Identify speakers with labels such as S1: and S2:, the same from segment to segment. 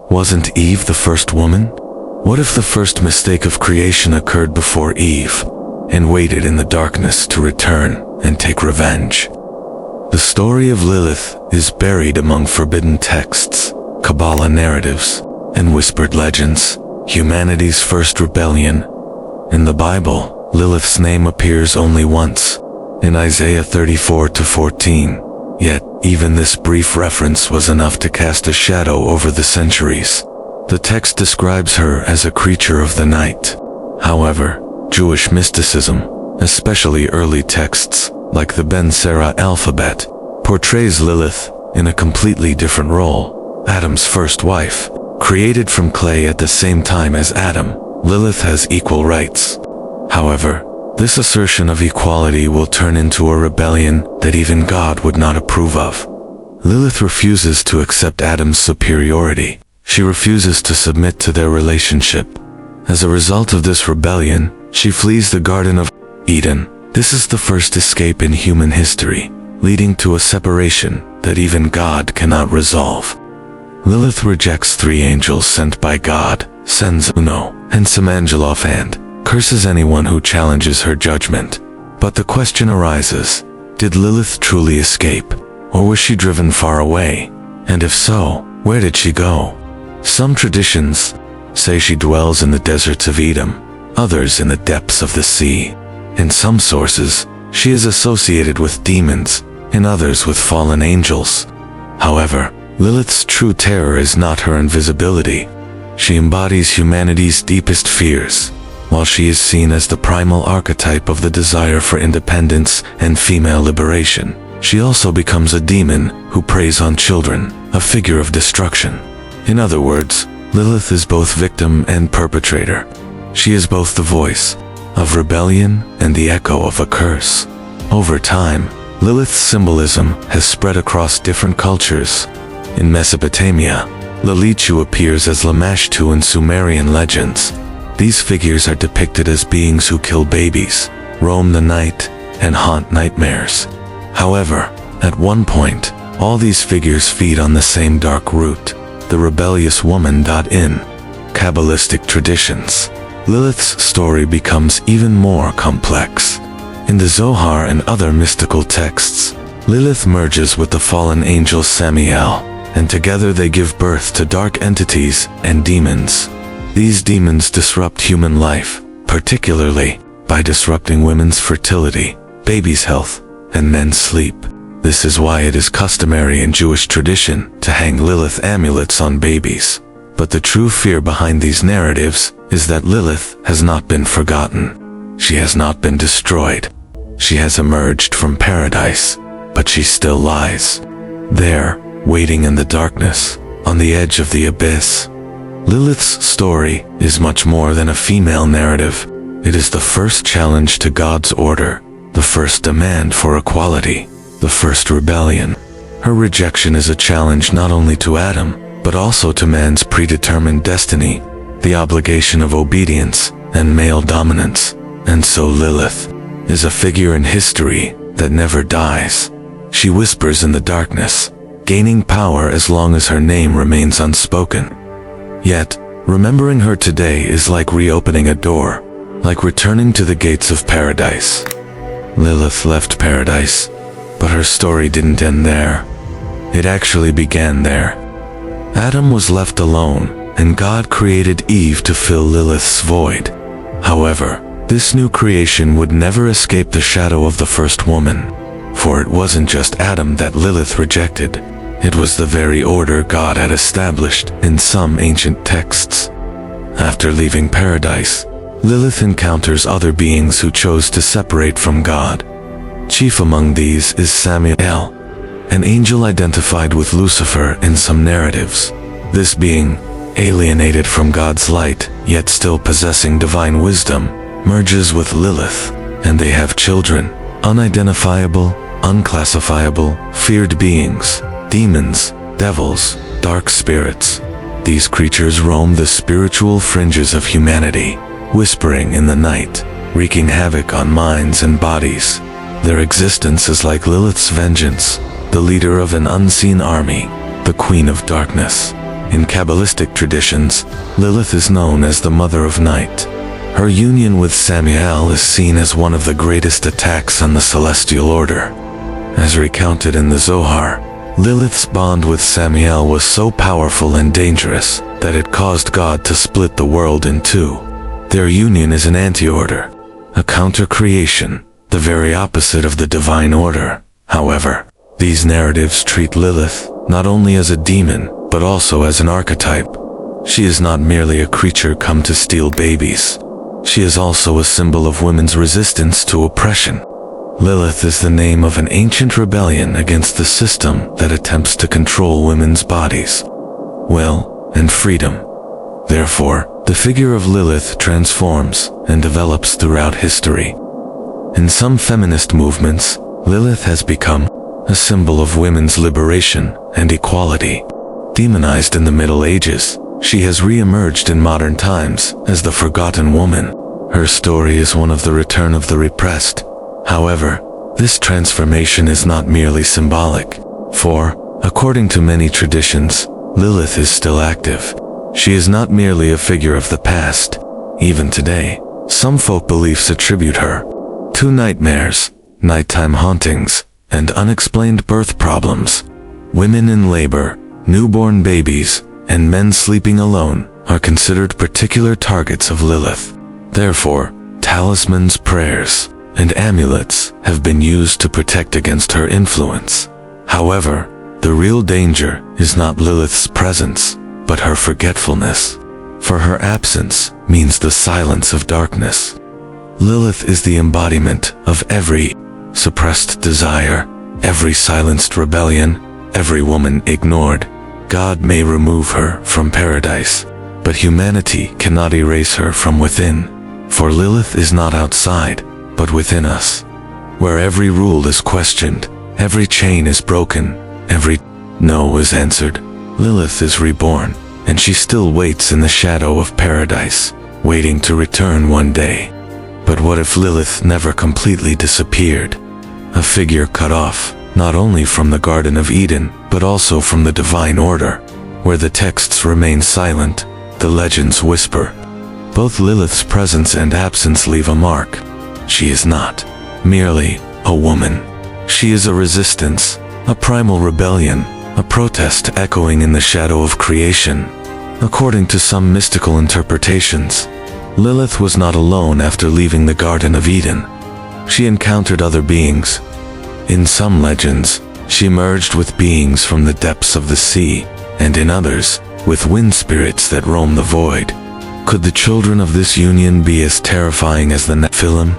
S1: Wasn't Eve the first woman? What if the first mistake of creation occurred before Eve, and waited in the darkness to return and take revenge? The story of Lilith is buried among forbidden texts, Kabbalah narratives, and whispered legends, humanity's first rebellion. In the Bible, Lilith's name appears only once, in Isaiah 34-14. Yet, even this brief reference was enough to cast a shadow over the centuries. The text describes her as a creature of the night. However, Jewish mysticism, especially early texts, like the Ben Sira alphabet, portrays Lilith in a completely different role. Adam's first wife, created from clay at the same time as Adam, Lilith has equal rights. However, this assertion of equality will turn into a rebellion that even God would not approve of. Lilith refuses to accept Adam's superiority. She refuses to submit to their relationship. As a result of this rebellion, she flees the Garden of Eden. This is the first escape in human history, leading to a separation that even God cannot resolve. Lilith rejects 3 angels sent by God, sends Uno and Samangelof, and curses anyone who challenges her judgment. But the question arises, did Lilith truly escape, or was she driven far away? And if so, where did she go? Some traditions say she dwells in the deserts of Edom, others in the depths of the sea. In some sources, she is associated with demons, in others with fallen angels. However, Lilith's true terror is not her invisibility. She embodies humanity's deepest fears. While she is seen as the primal archetype of the desire for independence and female liberation, she also becomes a demon who preys on children, a figure of destruction. In other words, Lilith is both victim and perpetrator. She is both the voice of rebellion and the echo of a curse. Over time, Lilith's symbolism has spread across different cultures. In Mesopotamia, Lilitu appears as Lamashtu in Sumerian legends. These figures are depicted as beings who kill babies, roam the night, and haunt nightmares. However, at one point, all these figures feed on the same dark root, the rebellious woman. In Kabbalistic traditions, Lilith's story becomes even more complex. In the Zohar and other mystical texts, Lilith merges with the fallen angel Samiel, and together they give birth to dark entities and demons. These demons disrupt human life, particularly by disrupting women's fertility, babies' health, and men's sleep. This is why it is customary in Jewish tradition to hang Lilith amulets on babies. But the true fear behind these narratives is that Lilith has not been forgotten. She has not been destroyed. She has emerged from paradise, but she still lies there, waiting in the darkness, on the edge of the abyss. Lilith's story is much more than a female narrative. It is the first challenge to God's order, the first demand for equality, the first rebellion. Her rejection is a challenge not only to Adam, but also to man's predetermined destiny, the obligation of obedience, and male dominance. And so Lilith is a figure in history that never dies. She whispers in the darkness, gaining power as long as her name remains unspoken. Yet, remembering her today is like reopening a door, like returning to the gates of paradise. Lilith left paradise, but her story didn't end there. It actually began there. Adam was left alone, and God created Eve to fill Lilith's void. However, this new creation would never escape the shadow of the first woman, for it wasn't just Adam that Lilith rejected. It was the very order God had established in some ancient texts. After leaving paradise, Lilith encounters other beings who chose to separate from God. Chief among these is Samiel, an angel identified with Lucifer in some narratives. This being, alienated from God's light, yet still possessing divine wisdom, merges with Lilith, and they have children, unidentifiable, unclassifiable, feared beings, demons, devils, dark spirits. These creatures roam the spiritual fringes of humanity, whispering in the night, wreaking havoc on minds and bodies. Their existence is like Lilith's vengeance, the leader of an unseen army, the Queen of Darkness. In Kabbalistic traditions, Lilith is known as the Mother of Night. Her union with Samael is seen as one of the greatest attacks on the celestial order. As recounted in the Zohar, Lilith's bond with Samael was so powerful and dangerous that it caused God to split the world in two. Their union is an anti-order, a counter-creation, the very opposite of the divine order. However, these narratives treat Lilith not only as a demon, but also as an archetype. She is not merely a creature come to steal babies. She is also a symbol of women's resistance to oppression. Lilith is the name of an ancient rebellion against the system that attempts to control women's bodies, will, and freedom. Therefore, the figure of Lilith transforms and develops throughout history. In some feminist movements, Lilith has become a symbol of women's liberation and equality. Demonized in the Middle Ages, she has re-emerged in modern times as the forgotten woman. Her story is one of the return of the repressed. However, this transformation is not merely symbolic, for, according to many traditions, Lilith is still active. She is not merely a figure of the past. Even today, some folk beliefs attribute her to nightmares, nighttime hauntings, and unexplained birth problems. Women in labor, newborn babies, and men sleeping alone are considered particular targets of Lilith. Therefore, talismans, prayers, and amulets have been used to protect against her influence. However, the real danger is not Lilith's presence, but her forgetfulness. For her absence means the silence of darkness. Lilith is the embodiment of every suppressed desire, every silenced rebellion, every woman ignored. God may remove her from paradise, but humanity cannot erase her from within. For Lilith is not outside, but within us. Where every rule is questioned, every chain is broken, every no is answered, Lilith is reborn, and she still waits in the shadow of paradise, waiting to return one day. But what if Lilith never completely disappeared? A figure cut off, not only from the Garden of Eden, but also from the divine order, where the texts remain silent, the legends whisper. Both Lilith's presence and absence leave a mark. She is not merely a woman. She is a resistance, a primal rebellion, a protest echoing in the shadow of creation. According to some mystical interpretations, Lilith was not alone after leaving the Garden of Eden. She encountered other beings. In some legends, she merged with beings from the depths of the sea, and in others, with wind spirits that roam the void. Could the children of this union be as terrifying as the Nephilim?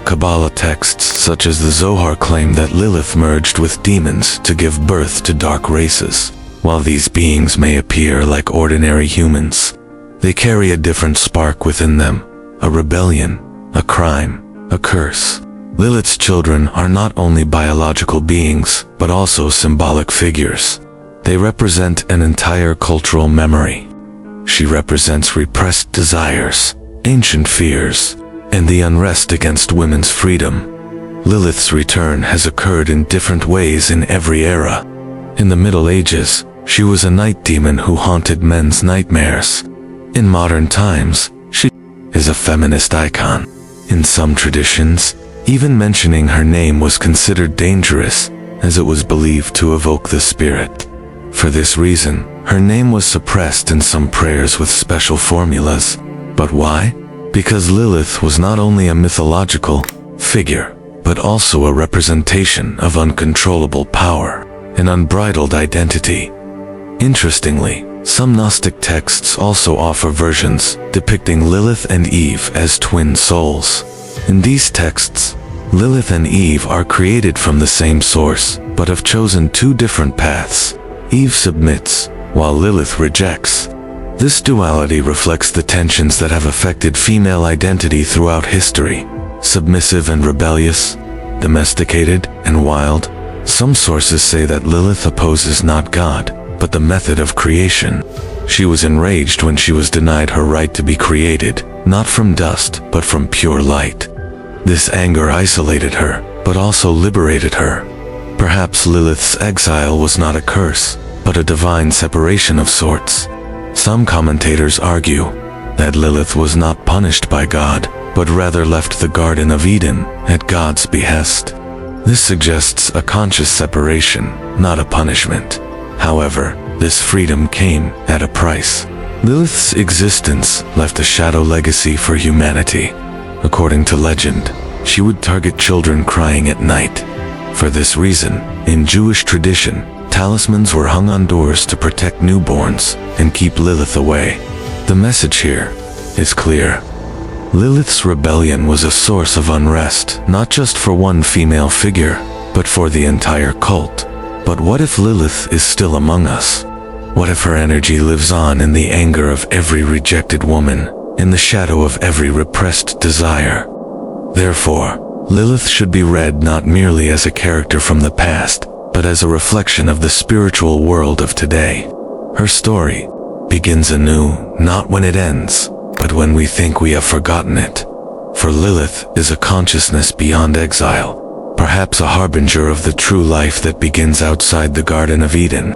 S1: Kabbalah texts such as the Zohar claim that Lilith merged with demons to give birth to dark races. While these beings may appear like ordinary humans, they carry a different spark within them, a rebellion, a crime, a curse. Lilith's children are not only biological beings, but also symbolic figures. They represent an entire cultural memory. She represents repressed desires, ancient fears, and the unrest against women's freedom. Lilith's return has occurred in different ways in every era. In the Middle Ages, she was a night demon who haunted men's nightmares. In modern times, she is a feminist icon. In some traditions, even mentioning her name was considered dangerous, as it was believed to evoke the spirit. For this reason, her name was suppressed in some prayers with special formulas. But why? Because Lilith was not only a mythological figure, but also a representation of uncontrollable power, an unbridled identity. Interestingly, some Gnostic texts also offer versions depicting Lilith and Eve as twin souls. In these texts, Lilith and Eve are created from the same source, but have chosen two different paths. Eve submits, while Lilith rejects. This duality reflects the tensions that have affected female identity throughout history. Submissive and rebellious, domesticated and wild. Some sources say that Lilith opposes not God, but the method of creation. She was enraged when she was denied her right to be created, not from dust, but from pure light. This anger isolated her, but also liberated her. Perhaps Lilith's exile was not a curse, but a divine separation of sorts. Some commentators argue that Lilith was not punished by God, but rather left the Garden of Eden at God's behest. This suggests a conscious separation, not a punishment. However, this freedom came at a price. Lilith's existence left a shadow legacy for humanity. According to legend, she would target children crying at night. For this reason, in Jewish tradition, talismans were hung on doors to protect newborns and keep Lilith away. The message here is clear. Lilith's rebellion was a source of unrest, not just for one female figure, but for the entire cult. But what if Lilith is still among us? What if her energy lives on in the anger of every rejected woman, in the shadow of every repressed desire? Therefore, Lilith should be read not merely as a character from the past, but as a reflection of the spiritual world of today. Her story begins anew, not when it ends, but when we think we have forgotten it. For Lilith is a consciousness beyond exile, perhaps a harbinger of the true life that begins outside the Garden of Eden.